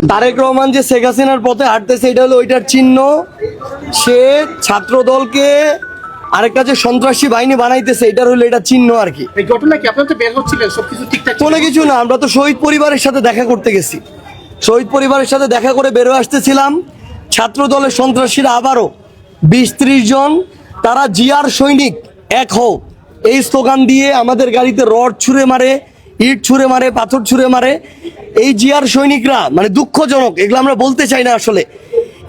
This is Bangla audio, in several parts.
তারেক রহমান যে শেখ হাসিনার পথে হাঁটতেছে এটা হলো ওইটার চিহ্ন। সে ছাত্র দলকে আরেকটা যে সন্ত্রাসী বাহিনী বানাইতেছে এটার হলো এটা চিহ্ন আর কি। এই ঘটনা কি আপনারা তো বের হচ্ছিলেন, সবকিছু ঠিকঠাক ছিল? কোনো কিছু না, আমরা তো শহীদ পরিবারের সাথে দেখা করতে গেছি, শহীদ পরিবারের সাথে দেখা করে বেরো আসতেছিলাম। ছাত্র দলের সন্ত্রাসীরা আবারও 20-30 জন, তারা জিয়ার সৈনিক এক হোক এই স্লোগান দিয়ে আমাদের গাড়িতে রড ছুঁড়ে মারে, ইট ছুঁড়ে মারে, পাথর ছুঁড়ে মারে। এই জিয়ার সৈনিকরা মানে দুঃখজনক, এগুলো আমরা বলতে চাই না আসলে।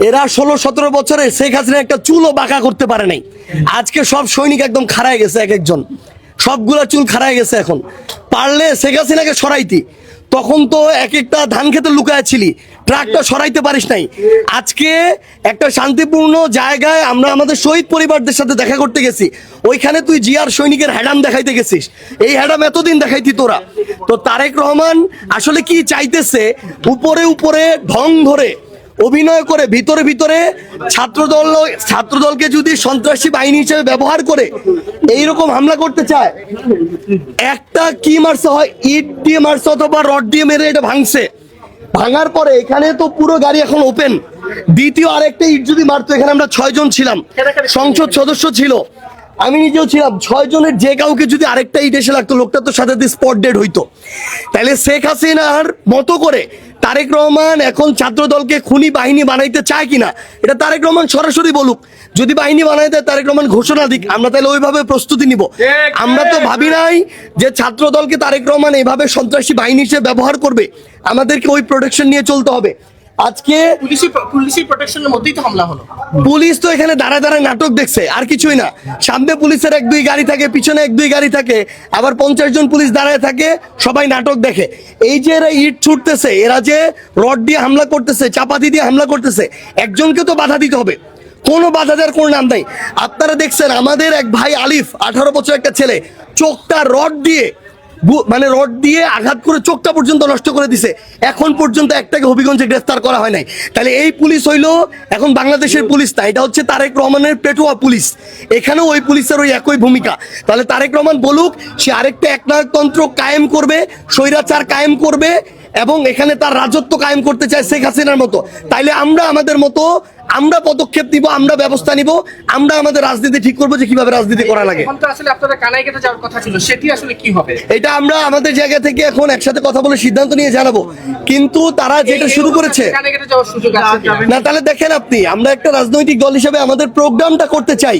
এরা 16-17 বছরে শেখ হাসিনা একটা চুলও বাঁকা করতে পারে নাই। আজকে সব সৈনিক একদম খাড়ায় গেছে, এক একজন সবগুলা চুল খাড়ায় গেছে। এখন পারলে শেখ হাসিনাকে সরাইতি, তখন তো এক একটা ধান খেতে লুকায় ছিলি, ট্রাকটা সরাইতে পারিস নাই। আজকে একটা শান্তিপূর্ণ জায়গায় আমরা আমাদের শহীদ পরিবারদের সাথে দেখা করতে গেছি, ওইখানে তুই জিয়ার সৈনিকের হ্যাডাম দেখাইতে গেছিস। এই হ্যাডাম এতদিন দেখাইতি তোরা। তো তারেক রহমান আসলে কি চাইতেছে, উপরে উপরে ঢং ধরে অভিনয় করে ভিতরে ভিতরে ছাত্রদলকে যদি সন্ত্রাসী বাহিনী হিসেবে ব্যবহার করে এইরকম হামলা করতে চায়। একটা কি মারছে হয়, ইট দিয়ে মারছে অথবা রড দিয়ে মেরে এটা ভাঙছে। ভাঙার পরে এখানে তো পুরো গাড়ি এখন ওপেন, দ্বিতীয় আরেকটা ইট যদি মারতো, এখানে আমরা 6 জন ছিলাম, সংসদ সদস্য ছিল, আমি নিজেও ছিলাম। 6 জনের যে কাউকে যদি আরেকটা ইট এসে লাগতো, লোকটা তো সাথে স্পট ডেড হইতো। তাহলে শেখ হাসিনার মতো করে তারেক রহমান এখন ছাত্র দলকে খুনি বাহিনী বানাইতে চায় কিনা এটা তারেক রহমান সরাসরি বলুক। যদি বাহিনী বানাইতে তারেক রহমান ঘোষণা দিক, আমরা তাহলে ওইভাবে প্রস্তুতি নিব। আমরা তো ভাবি নাই যে ছাত্র দলকে তারেক রহমান এইভাবে সন্ত্রাসী বাহিনী হিসেবে ব্যবহার করবে, আমাদেরকে ওই প্রোটেকশন নিয়ে চলতে হবে। আজকে পুলিশি প্রোটেকশনের মধ্যেই তো হামলা হলো। পুলিশ তো এখানে দাঁড়ায় দাঁড়ায় নাটক দেখছে, আর কিছুই না। সামনে পুলিশের 1-2 গাড়ি থাকে, পিছনে 1-2 গাড়ি থাকে, আবার 50 জন পুলিশ দাঁড়ায় থাকে, সবাই নাটক দেখে। এই যে এরা ইট ছুটতেছে, এরা যে রড দিয়ে হামলা করতেছে, চাপাতি দিয়ে হামলা করতেছে, একজনকে তো বাধা দিতে হবে। কোনো বাধা দেওয়ার কোনো নাম নাই। আপনারা দেখছেন আমাদের এক ভাই আলিফ, 18 বছর একটা ছেলে, চোখটা রড দিয়ে মানে রড দিয়ে আঘাত করে চোখটা পর্যন্ত নষ্ট করে দিছে। এখন পর্যন্ত একটাকে হবিগঞ্জে গ্রেফতার করা হয় নাই। তাহলে এই পুলিশ হইলো এখন বাংলাদেশের পুলিশ না, এটা হচ্ছে তারেক রহমানের পেটোয়া পুলিশ। এখানেও ওই পুলিশের ওই একই ভূমিকা। তাহলে তারেক রহমান বলুক সে আরেকটা একনায়কতন্ত্র কায়েম করবে, স্বৈরাচার কায়েম করবে এবং এখানে তার রাজত্ব কায়েম করতে চায় শেখ হাসিনার মতো। তাইলে আমরা আমাদের মতো আমরা পদক্ষেপ নিব, আমরা ব্যবস্থা নিব, আমরা আমাদের রাজনীতি ঠিক করবো যে কিভাবে রাজনীতি করা লাগে। এখন তো আসলে আপনাদের কানাই কেটে যাওয়ার কথা ছিল, সেটি আসলে কি হবে? এটা আমরা আমাদের জায়গা থেকে এখন একসাথে কথা বলে সিদ্ধান্ত নিয়ে জানাবো। কিন্তু তারা যেটা শুরু করেছে কানাই কেটে যাওয়ার সুযোগ আছে কিনা? না, তাহলে দেখেন আপনি, আমরা একটা রাজনৈতিক দল হিসেবে আমাদের প্রোগ্রামটা করতে চাই।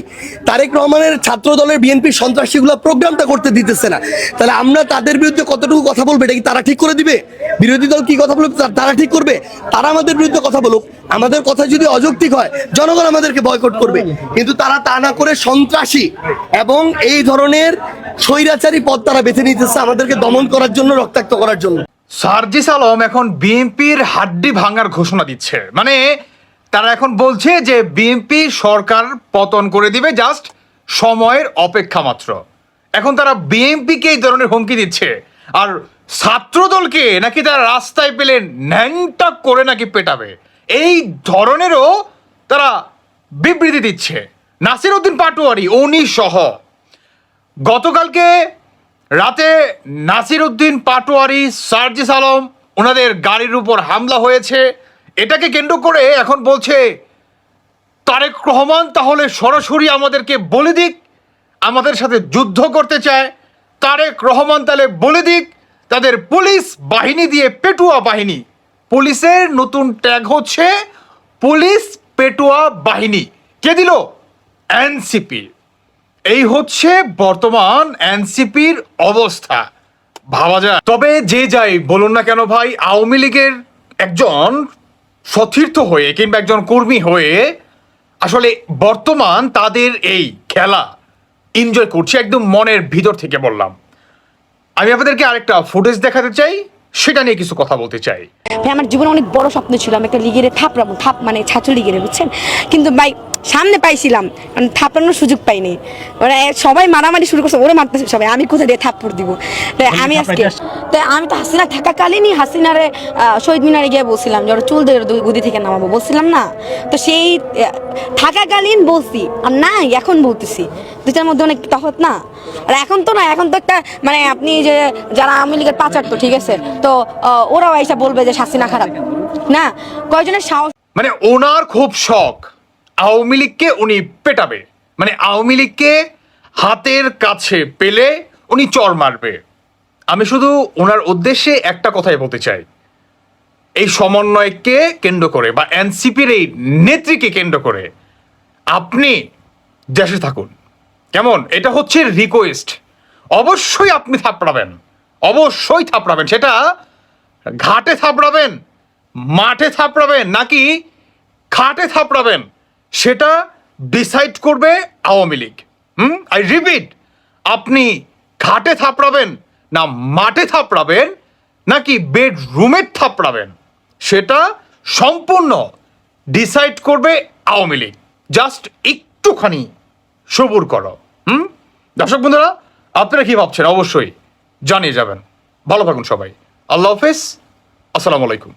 তারেক রহমানের ছাত্র দলের বিএনপি সন্ত্রাসীগুলো প্রোগ্রামটা করতে দিতেছে না। তাহলে আমরা তাদের বিরুদ্ধে কতটুকু কথা বলবো এটা কি তারা ঠিক করে দিবে? বিরোধী দল কি কথা বলবে তারা ঠিক করবে? তারা আমাদের বিরুদ্ধে কথা বলুক, আমাদের কথা যদি অযৌক্তিক হয় জনগণ আমাদেরকে বয়কট করবে। কিন্তু তারা তা না করে সন্ত্রাসী এবং এই ধরনের স্বৈরাচারী পথ তারা বেছে নিতেছে আমাদেরকে দমন করার জন্য, রক্তাক্ত করার জন্য। সার্জিস আলম এখন বিএনপির হাড্ডি ভাঙার ঘোষণা দিচ্ছে। মানে তারা এখন বলছে যে বিএনপি সরকার পতন করে দিবে, জাস্ট সময়ের অপেক্ষা মাত্র। এখন তারা বিএনপিকে এই ধরনের হুমকি দিচ্ছে, আর ছাত্রদলকে নাকি তারা রাস্তায় পেলে ন্যাংটা করে নাকি পেটাবে, এই ধরনেরও তারা বিবৃতি দিচ্ছে। নাসির উদ্দিন পাটোয়ারি উনি সহ গতকালকে রাতে নাসির উদ্দিন পাটোয়ারি, সার্জিস আলম ওনাদের গাড়ির উপর হামলা হয়েছে। এটাকে কেন্দ্র করে এখন বলছে তারেক রহমান তাহলে সরাসরি আমাদেরকে বলে দিক আমাদের সাথে যুদ্ধ করতে চায়। তারেক রহমান তাহলে বলে দিক তাদের পুলিশ বাহিনী দিয়ে পেটুয়া বাহিনী। পুলিশের নতুন ট্যাগ হচ্ছে পুলিশ পেটুয়া বাহিনী। কে দিল? এনসিপি। এই হচ্ছে বর্তমান এনসিপির অবস্থা, ভাবা যায়। তবে যে যাই বলুন না কেন ভাই, আওয়ামী লীগের একজন সতীর্থ হয়ে কিংবা একজন কর্মী হয়ে আসলে বর্তমান তাদের এই খেলা এনজয় করছে একদম মনের ভিতর থেকে। বললাম আমি আপনাদেরকে আরেকটা ফুটেজ দেখাতে চাই, সেটা নিয়ে কিছু কথা বলতে চাই। ভাই আমার জীবনে অনেক বড় স্বপ্ন ছিল আমি একটা লিগের থাপড়াবো, মানে ছাত্র লিগের, বুঝছেন? কিন্তু ভাই সামনে পাইছিলাম, মানে থাপড়ানোর সুযোগ পাইনি। মানে সবাই মারামারি শুরু করছে, ওরা মারতেছে সবাই, আমি কোথায় দিয়ে থাপ্পড় দিব? তাই আমি আজকে আমি তো হাসিনা থাকাকালীনই হাসিনারে শহীদ মিনারে গিয়ে বলছিলাম যে ওরা চুল দিয়ে গুদি থেকে নামাবো, বলছিলাম না? তো সেই থাকাকালীন বলছি, আর না এখন বলতেছি, দুটার মধ্যে অনেক তফাৎ না? আর এখন তো না, এখন তো একটা মানে আপনি যে যারা আওয়ামী লীগের পাচার, তো ঠিক আছে, তো ওরাও এসে বলবে যে হাসিনা খারাপ, না, কয়জনের সাহস। মানে ওনার খুব শখ আওয়ামী লীগকে উনি পেটাবে, মানে আওয়ামী লীগকে হাতের কাছে পেলে উনি চর মারবে। আমি শুধু ওনার উদ্দেশ্যে একটা কথাই বলতে চাই, এই সমন্বয়কে কেন্দ্র করে বা এনসিপির এই নেত্রীকে কেন্দ্র করে আপনি দেশে থাকুন, কেমন? এটা হচ্ছে রিকোয়েস্ট। অবশ্যই আপনি থাপড়াবেন, অবশ্যই থাপড়াবেন। সেটা ঘাটে থাপড়াবেন, মাঠে থাপড়াবেন নাকি খাটে থাপড়াবেন, সেটা ডিসাইড করবে আওয়ামী লীগ। আই রিপিট, আপনি ঘাটে থাপড়াবেন না মাঠে থাপড়াবেন নাকি বেডরুমে থাপড়াবেন, সেটা সম্পূর্ণ ডিসাইড করবে আওয়ামী লীগ। জাস্ট একটুখানি সবুর করো। দর্শক বন্ধুরা, আপনারা কি ভাবছেন অবশ্যই জানিয়ে যাবেন। ভালো থাকুন সবাই। আল্লাহ হাফেজ, আসসালামু আলাইকুম।